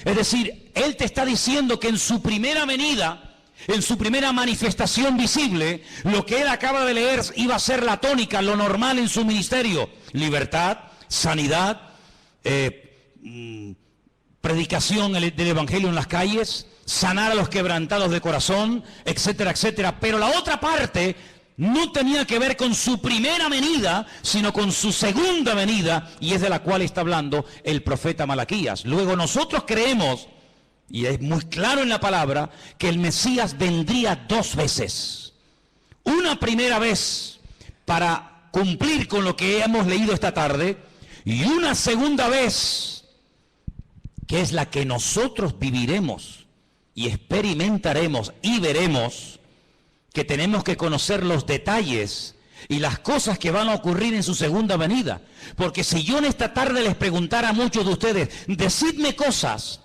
Es decir, él te está diciendo que en su primera venida, en su primera manifestación visible, lo que él acaba de leer iba a ser la tónica, lo normal en su ministerio. Libertad, sanidad, predicación del Evangelio en las calles, sanar a los quebrantados de corazón, etcétera, etcétera. Pero la otra parte no tenía que ver con su primera venida, sino con su segunda venida, y es de la cual está hablando el profeta Malaquías. Luego nosotros creemos, y es muy claro en la palabra, que el Mesías vendría dos veces. Una primera vez para cumplir con lo que hemos leído esta tarde, y una segunda vez, que es la que nosotros viviremos y experimentaremos y veremos, que tenemos que conocer los detalles y las cosas que van a ocurrir en su segunda venida. Porque si yo en esta tarde les preguntara a muchos de ustedes, decidme cosas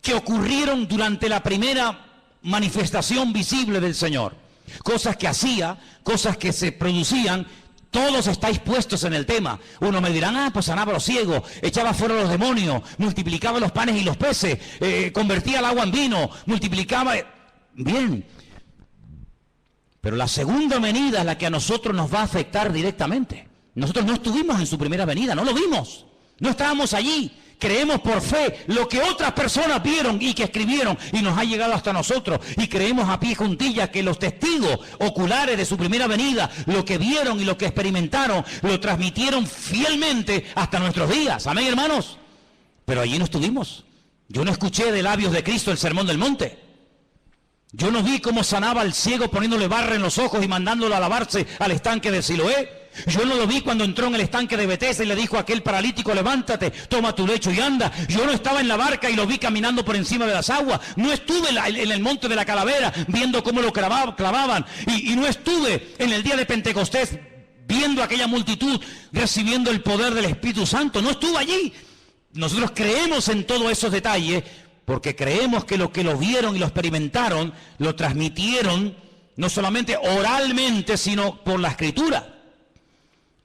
que ocurrieron durante la primera manifestación visible del Señor, cosas que hacía, cosas que se producían, todos estáis puestos en el tema. Uno me dirán, pues sanaba a los ciegos, echaba fuera a los demonios, multiplicaba los panes y los peces, convertía el agua en vino, multiplicaba... Bien. Pero la segunda venida es la que a nosotros nos va a afectar directamente. Nosotros no estuvimos en su primera venida, no lo vimos, no estábamos allí. Creemos por fe lo que otras personas vieron y que escribieron y nos ha llegado hasta nosotros. Y creemos a pie juntillas que los testigos oculares de su primera venida, lo que vieron y lo que experimentaron, lo transmitieron fielmente hasta nuestros días. Amén, hermanos. Pero allí no estuvimos. Yo no escuché de labios de Cristo el sermón del monte. Yo no vi cómo sanaba al ciego poniéndole barra en los ojos y mandándolo a lavarse al estanque de Siloé. Yo no lo vi cuando entró en el estanque de Betesda y le dijo a aquel paralítico, levántate, toma tu lecho y anda. Yo no estaba en la barca y lo vi caminando por encima de las aguas. No estuve en el monte de la Calavera viendo cómo lo clavaban. Y no estuve en el día de Pentecostés viendo a aquella multitud recibiendo el poder del Espíritu Santo. No estuve allí. Nosotros creemos en todos esos detalles porque creemos que lo vieron y lo experimentaron, lo transmitieron, no solamente oralmente, sino por la Escritura.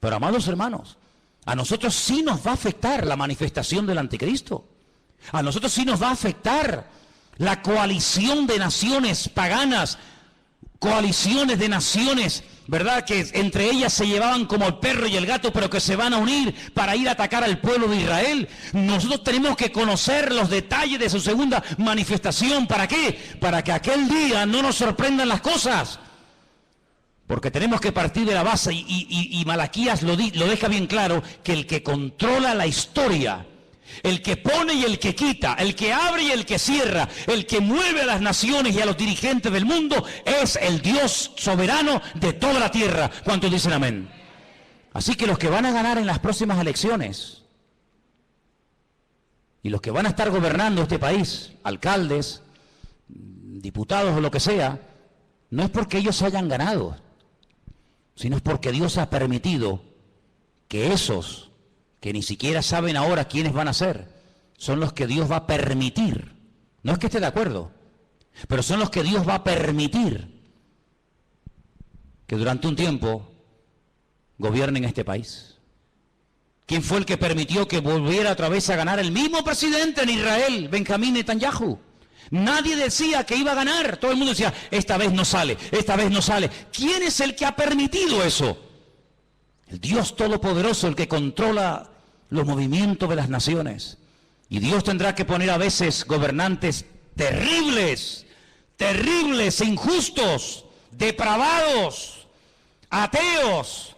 Pero, amados hermanos, a nosotros sí nos va a afectar la manifestación del anticristo. A nosotros sí nos va a afectar la coalición de naciones paganas, coaliciones de naciones, ¿verdad? Que entre ellas se llevaban como el perro y el gato, pero que se van a unir para ir a atacar al pueblo de Israel. Nosotros tenemos que conocer los detalles de su segunda manifestación. ¿Para qué? Para que aquel día no nos sorprendan las cosas. Porque tenemos que partir de la base, y Malaquías lo deja bien claro, que el que controla la historia, el que pone y el que quita, el que abre y el que cierra, el que mueve a las naciones y a los dirigentes del mundo, es el Dios soberano de toda la tierra. ¿Cuántos dicen amén? Así que los que van a ganar en las próximas elecciones, y los que van a estar gobernando este país, alcaldes, diputados o lo que sea, no es porque ellos hayan ganado, sino es porque Dios ha permitido que esos que ni siquiera saben ahora quiénes van a ser, son los que Dios va a permitir. No es que esté de acuerdo, pero son los que Dios va a permitir que durante un tiempo gobiernen este país. ¿Quién fue el que permitió que volviera otra vez a ganar el mismo presidente en Israel, Benjamín Netanyahu? Nadie decía que iba a ganar, todo el mundo decía, esta vez no sale, esta vez no sale. ¿Quién es el que ha permitido eso? El Dios Todopoderoso, el que controla los movimientos de las naciones. Y Dios tendrá que poner a veces gobernantes terribles, terribles, injustos, depravados, ateos,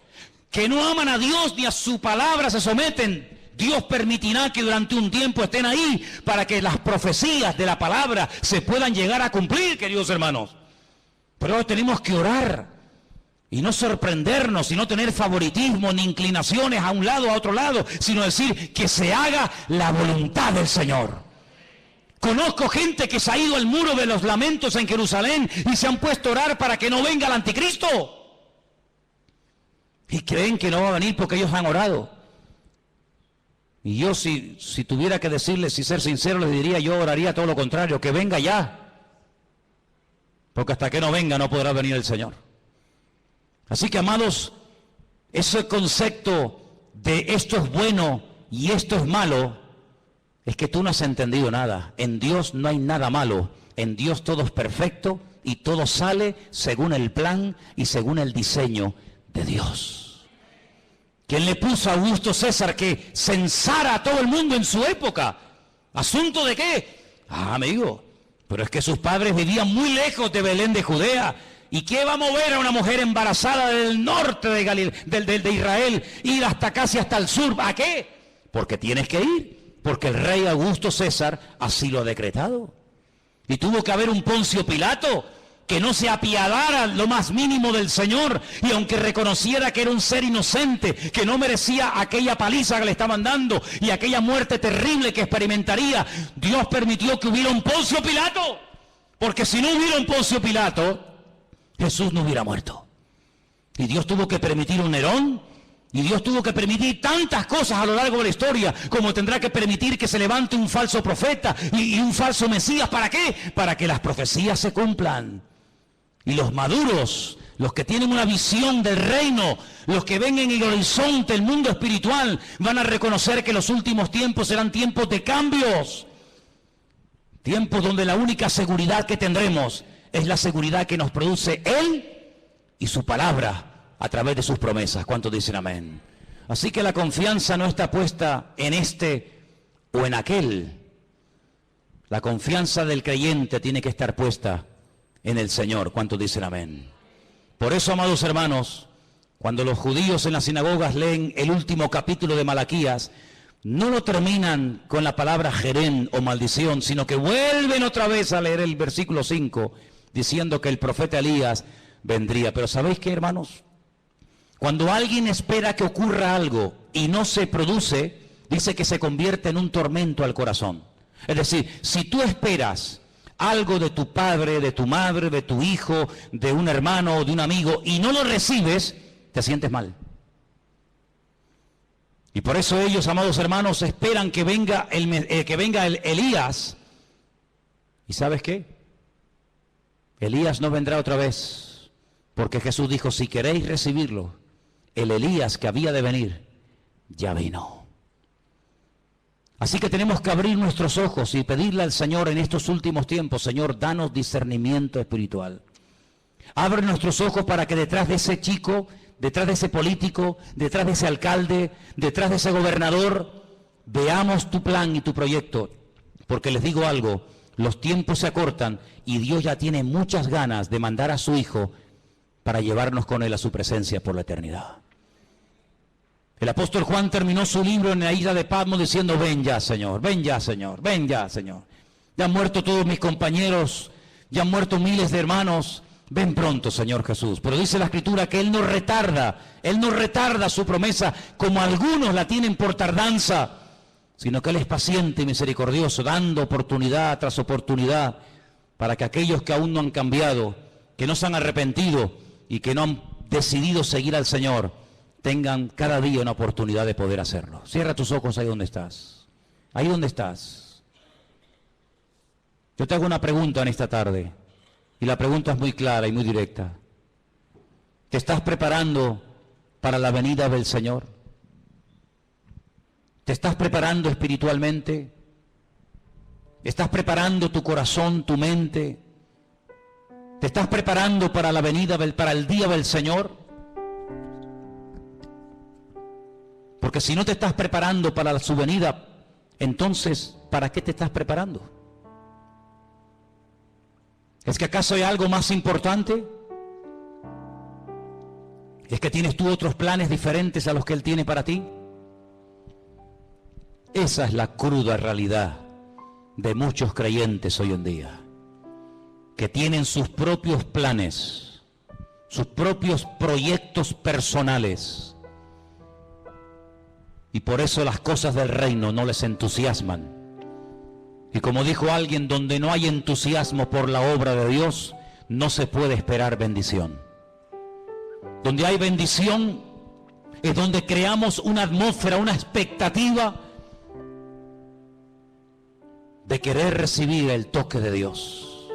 que no aman a Dios ni a su palabra se someten. Dios permitirá que durante un tiempo estén ahí para que las profecías de la palabra se puedan llegar a cumplir, queridos hermanos. Pero tenemos que orar y no sorprendernos y no tener favoritismo ni inclinaciones a un lado o a otro lado, sino decir que se haga la voluntad del Señor. Conozco gente que se ha ido al muro de los lamentos en Jerusalén y se han puesto a orar para que no venga el anticristo. Y creen que no va a venir porque ellos han orado. Y yo si tuviera que decirles, si ser sincero, les diría, yo oraría todo lo contrario, que venga ya. Porque hasta que no venga no podrá venir el Señor. Así que, amados, ese concepto de esto es bueno y esto es malo, es que tú no has entendido nada. En Dios no hay nada malo. En Dios todo es perfecto y todo sale según el plan y según el diseño de Dios. ¿Quién le puso a Augusto César que censara a todo el mundo en su época? ¿Asunto de qué? Amigo, pero es que sus padres vivían muy lejos de Belén de Judea. ¿Y qué va a mover a una mujer embarazada del norte de Israel, ir hasta casi hasta el sur? ¿A qué? Porque tienes que ir, porque el rey Augusto César así lo ha decretado. Y tuvo que haber un Poncio Pilato que no se apiadara lo más mínimo del Señor, y aunque reconociera que era un ser inocente, que no merecía aquella paliza que le estaban dando y aquella muerte terrible que experimentaría, Dios permitió que hubiera un Poncio Pilato, porque si no hubiera un Poncio Pilato, Jesús no hubiera muerto. Y Dios tuvo que permitir un Nerón, y Dios tuvo que permitir tantas cosas a lo largo de la historia, como tendrá que permitir que se levante un falso profeta y un falso Mesías. ¿Para qué? Para que las profecías se cumplan. Y los maduros, los que tienen una visión del reino, los que ven en el horizonte el mundo espiritual, van a reconocer que los últimos tiempos serán tiempos de cambios. Tiempos donde la única seguridad que tendremos es la seguridad que nos produce Él y su palabra a través de sus promesas. ¿Cuántos dicen amén? Así que la confianza no está puesta en este o en aquel. La confianza del creyente tiene que estar puesta en el Señor. ¿Cuántos dicen amén? Por eso, amados hermanos, cuando los judíos en las sinagogas leen el último capítulo de Malaquías, no lo terminan con la palabra jerén o maldición, sino que vuelven otra vez a leer el versículo 5, diciendo que el profeta Elías vendría. Pero ¿sabéis qué, hermanos? Cuando alguien espera que ocurra algo y no se produce, dice que se convierte en un tormento al corazón. Es decir, si tú esperas algo de tu padre, de tu madre, de tu hijo, de un hermano o de un amigo y no lo recibes, te sientes mal. Y por eso ellos, amados hermanos, esperan que venga el Elías. ¿Y sabes qué? Elías no vendrá otra vez, porque Jesús dijo, si queréis recibirlo, el Elías que había de venir, ya vino. Así que tenemos que abrir nuestros ojos y pedirle al Señor en estos últimos tiempos, Señor, danos discernimiento espiritual. Abre nuestros ojos para que detrás de ese chico, detrás de ese político, detrás de ese alcalde, detrás de ese gobernador, veamos tu plan y tu proyecto. Porque les digo algo, los tiempos se acortan y Dios ya tiene muchas ganas de mandar a su Hijo para llevarnos con Él a su presencia por la eternidad. El apóstol Juan terminó su libro en la isla de Patmos diciendo, ven ya, Señor, ven ya, Señor, ven ya, Señor. Ya han muerto todos mis compañeros, ya han muerto miles de hermanos, ven pronto, Señor Jesús. Pero dice la Escritura que Él no retarda su promesa como algunos la tienen por tardanza, sino que Él es paciente y misericordioso, dando oportunidad tras oportunidad para que aquellos que aún no han cambiado, que no se han arrepentido y que no han decidido seguir al Señor, tengan cada día una oportunidad de poder hacerlo. Cierra tus ojos ahí donde estás. Ahí donde estás. Yo te hago una pregunta en esta tarde. Y la pregunta es muy clara y muy directa. ¿Te estás preparando para la venida del Señor? ¿Te estás preparando espiritualmente? ¿Estás preparando tu corazón, tu mente? ¿Te estás preparando para la venida, para el día del Señor? Porque si no te estás preparando para su venida, entonces, ¿para qué te estás preparando? ¿Es que acaso hay algo más importante? ¿Es que tienes tú otros planes diferentes a los que Él tiene para ti? Esa es la cruda realidad de muchos creyentes hoy en día, que tienen sus propios planes, sus propios proyectos personales, y por eso las cosas del reino no les entusiasman. Y como dijo alguien, donde no hay entusiasmo por la obra de Dios, no se puede esperar bendición. Donde hay bendición es donde creamos una atmósfera, una expectativa de querer recibir el toque de Dios.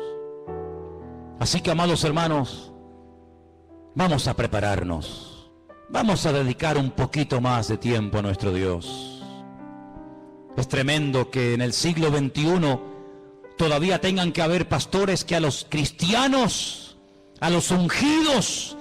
Así que, amados hermanos, vamos a prepararnos. Vamos a dedicar un poquito más de tiempo a nuestro Dios. Es tremendo que en el siglo XXI todavía tengan que haber pastores que a los cristianos, a los ungidos,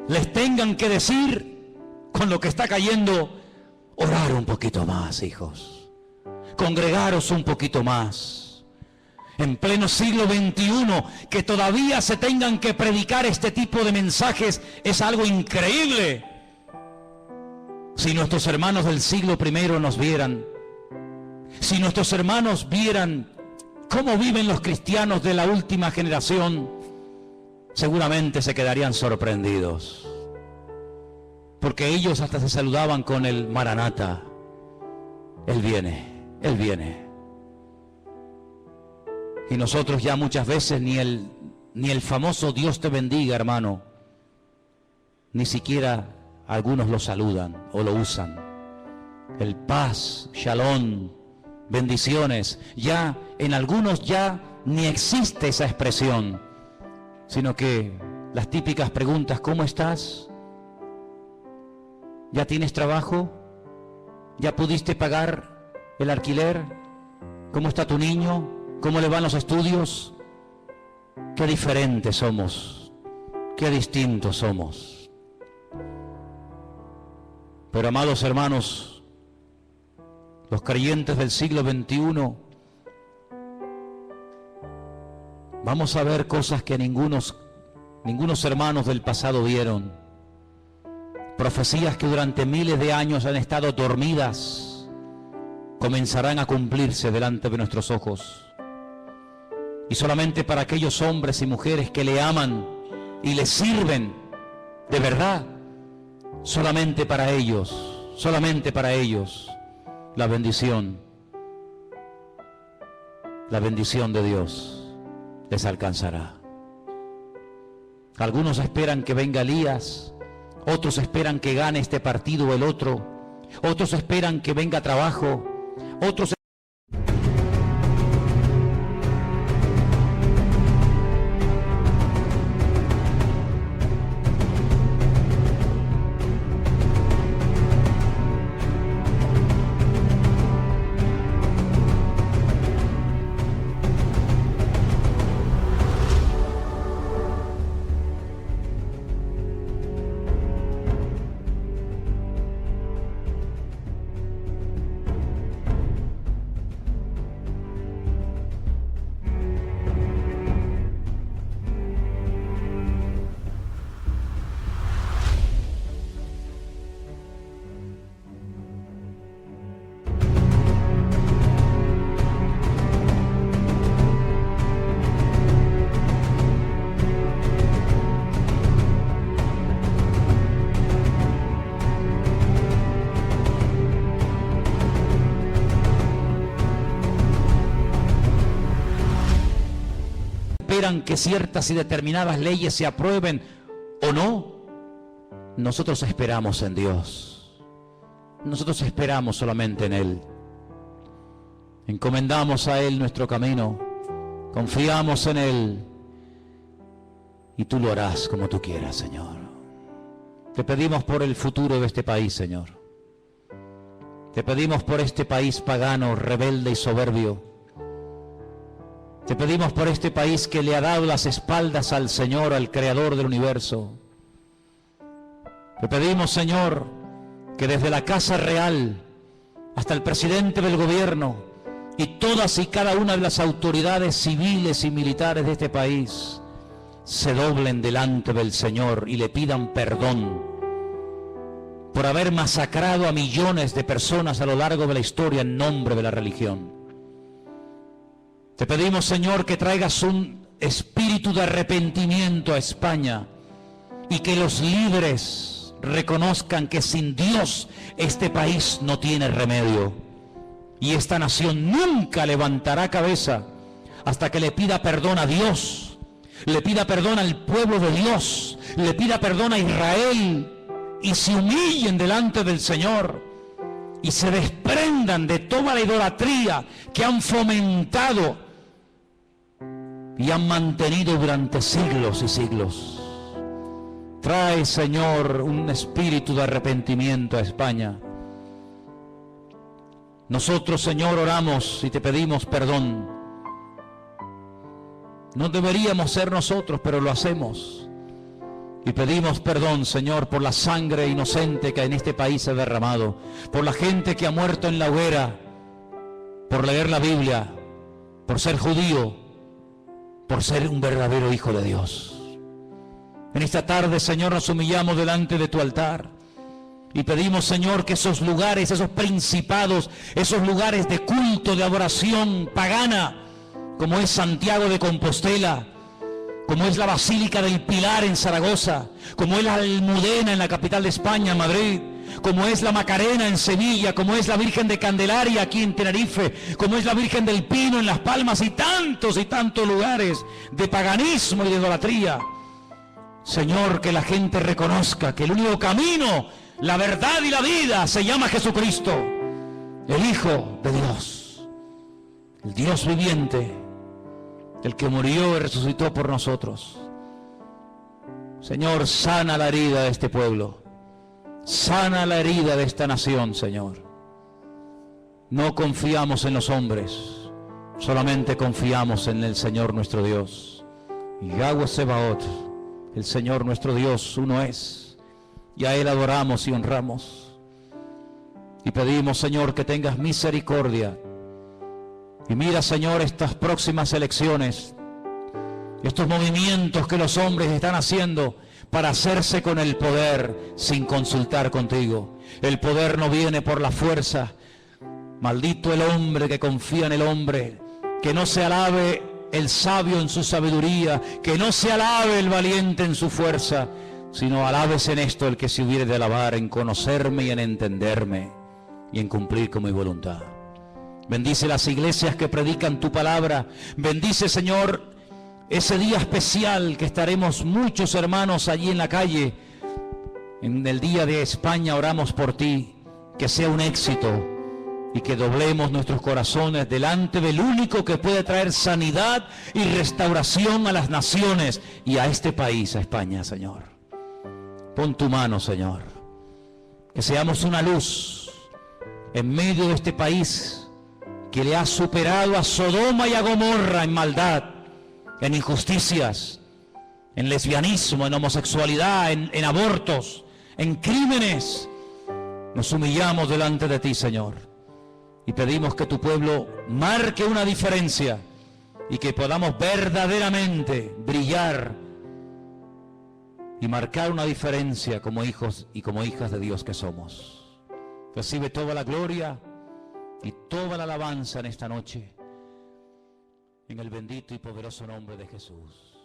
les tengan que decir, con lo que está cayendo, orar un poquito más, hijos, congregaros un poquito más. En pleno siglo XXI, que todavía se tengan que predicar este tipo de mensajes, es algo increíble. Si nuestros hermanos del siglo I nos vieran, si nuestros hermanos vieran cómo viven los cristianos de la última generación, seguramente se quedarían sorprendidos, porque ellos hasta se saludaban con el Maranata. Él viene, Él viene. Y nosotros ya muchas veces ni el famoso Dios te bendiga, hermano, ni siquiera algunos lo saludan o lo usan. El paz, shalom, bendiciones, ya en algunos ya ni existe esa expresión, sino que las típicas preguntas: ¿cómo estás? ¿Ya tienes trabajo? ¿Ya pudiste pagar el alquiler? ¿Cómo está tu niño? ¿Cómo le van los estudios? Qué diferentes somos, qué distintos somos. Pero, amados hermanos, los creyentes del siglo XXI, vamos a ver cosas que ningunos hermanos del pasado vieron. Profecías que durante miles de años han estado dormidas, comenzarán a cumplirse delante de nuestros ojos. Y solamente para aquellos hombres y mujeres que le aman y le sirven de verdad, solamente para ellos, la bendición de Dios les alcanzará. Algunos esperan que venga Elías, otros esperan que gane este partido o el otro, otros esperan que venga trabajo, otros quieran que ciertas y determinadas leyes se aprueben o no, nosotros esperamos en Dios. Nosotros esperamos solamente en Él. Encomendamos a Él nuestro camino, confiamos en Él y tú lo harás como tú quieras, Señor. Te pedimos por el futuro de este país, Señor. Te pedimos por este país pagano, rebelde y soberbio. Te pedimos por este país que le ha dado las espaldas al Señor, al Creador del universo. Te pedimos, Señor, que desde la Casa Real hasta el presidente del gobierno y todas y cada una de las autoridades civiles y militares de este país se doblen delante del Señor y le pidan perdón por haber masacrado a millones de personas a lo largo de la historia en nombre de la religión. Te pedimos, Señor, que traigas un espíritu de arrepentimiento a España y que los líderes reconozcan que sin Dios este país no tiene remedio y esta nación nunca levantará cabeza hasta que le pida perdón a Dios, le pida perdón al pueblo de Dios, le pida perdón a Israel y se humillen delante del Señor y se desprendan de toda la idolatría que han fomentado y han mantenido durante siglos y siglos. Trae, Señor, un espíritu de arrepentimiento a España. Nosotros, Señor, oramos y te pedimos perdón. No deberíamos ser nosotros, pero lo hacemos. Y pedimos perdón, Señor, por la sangre inocente que en este país se ha derramado, por la gente que ha muerto en la hoguera, por leer la Biblia, por ser judío, por ser un verdadero hijo de Dios. En esta tarde, Señor, nos humillamos delante de tu altar y pedimos, Señor, que esos lugares, esos principados, esos lugares de culto, de adoración pagana, como es Santiago de Compostela, como es la Basílica del Pilar en Zaragoza, como es la Almudena en la capital de España, Madrid, como es la Macarena en Sevilla, como es la Virgen de Candelaria aquí en Tenerife, como es la Virgen del Pino en Las Palmas y tantos lugares de paganismo y de idolatría. Señor, que la gente reconozca que el único camino, la verdad y la vida se llama Jesucristo, el Hijo de Dios, el Dios viviente, el que murió y resucitó por nosotros. Señor, sana la herida de este pueblo, sana la herida de esta nación, Señor. No confiamos en los hombres, solamente confiamos en el Señor nuestro Dios. Yahweh Sebaot, el Señor nuestro Dios, uno es, y a Él adoramos y honramos. Y pedimos, Señor, que tengas misericordia. Y mira, Señor, estas próximas elecciones, estos movimientos que los hombres están haciendo para hacerse con el poder sin consultar contigo. El poder no viene por la fuerza. Maldito el hombre que confía en el hombre, que no se alabe el sabio en su sabiduría, que no se alabe el valiente en su fuerza, sino alabes en esto el que se hubiere de alabar, en conocerme y en entenderme y en cumplir con mi voluntad. Bendice las iglesias que predican tu palabra. Bendice, Señor, ese día especial que estaremos muchos hermanos allí en la calle. En el día de España oramos por ti, que sea un éxito y que doblemos nuestros corazones delante del único que puede traer sanidad y restauración a las naciones y a este país, a España, Señor. Pon tu mano, Señor, que seamos una luz en medio de este país que le ha superado a Sodoma y a Gomorra en maldad, en injusticias, en lesbianismo, en homosexualidad, en abortos, en crímenes. Nos humillamos delante de ti, Señor, y pedimos que tu pueblo marque una diferencia y que podamos verdaderamente brillar y marcar una diferencia como hijos y como hijas de Dios que somos. Recibe toda la gloria y toda la alabanza en esta noche, en el bendito y poderoso nombre de Jesús.